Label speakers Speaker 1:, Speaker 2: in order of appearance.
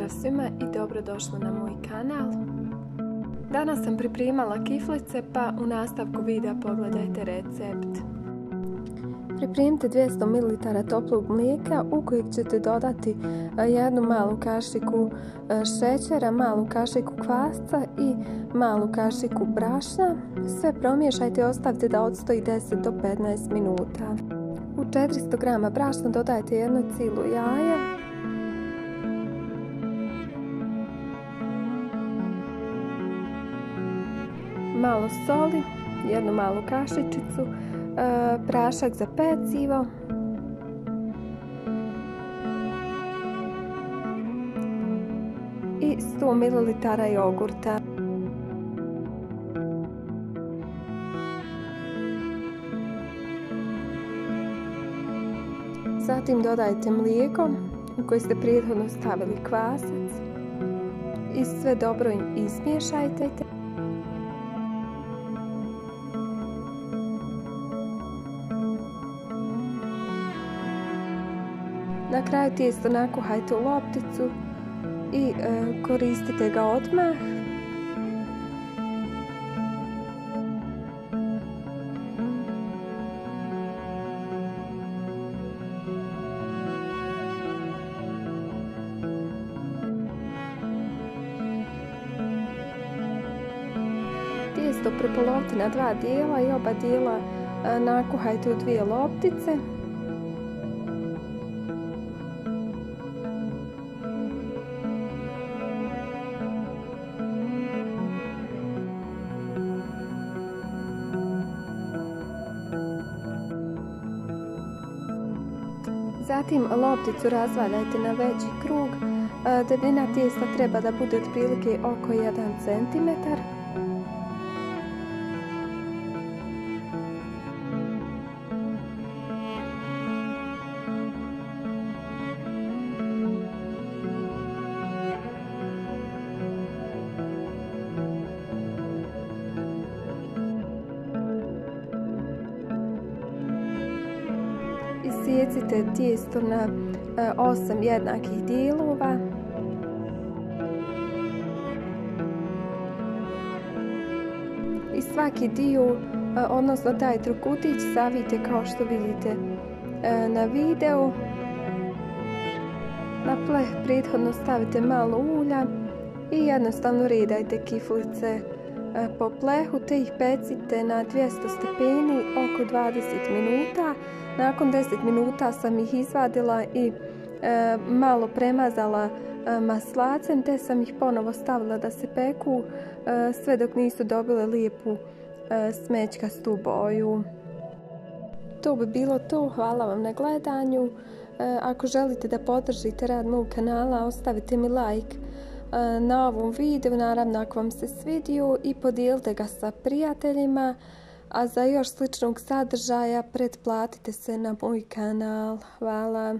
Speaker 1: Pozdrav svima i dobrodošli na moj kanal. Danas sam pripremala kiflice, pa u nastavku videa pogledajte recept. Pripremite 200 ml toplog mlijeka u kojeg ćete dodati jednu malu kašiku šećera, malu kašiku kvasca i malu kašiku brašna. Sve promiješajte i ostavite da odstoji 10 do 15 minuta. U 400 g brašna dodajte jedno cijelo jaje, malo soli, jednu malu kašičicu, prašak za pecivo i 100 ml jogurta. Zatim dodajte mlijeko u koje ste prethodno stavili kvasac i sve dobro izmiješajte. Na kraju tijesto nakuhajte u lopticu i koristite ga odmah. Tijesto prepolovite na dva dijela i oba dijela nakuhajte u dvije loptice. Zatim lopticu razvaljajte na veći krug. Debljina tijesta treba da bude otprilike oko 1 cm. Isijecite tijesto na 8 jednakih dijelova. I svaki dio, odnosno taj trokutić, savijte kao što vidite na videu. Na pleh prethodno stavite malo ulja i jednostavno redajte kiflice po plehu te ih pecite na 200 stepeni oko 20 minuta. Nakon 10 minuta sam ih izvadila i malo premazala maslacem, te sam ih ponovo stavila da se peku sve dok nisu dobile lijepu smećkastu boju. To bi bilo to, hvala vam na gledanju. Ako želite da podržite rad mog kanala, ostavite mi like na ovom videu, naravno ako vam se svidio, i podijelite ga sa prijateljima. A za još sličnog sadržaja pretplatite se na moj kanal. Hvala.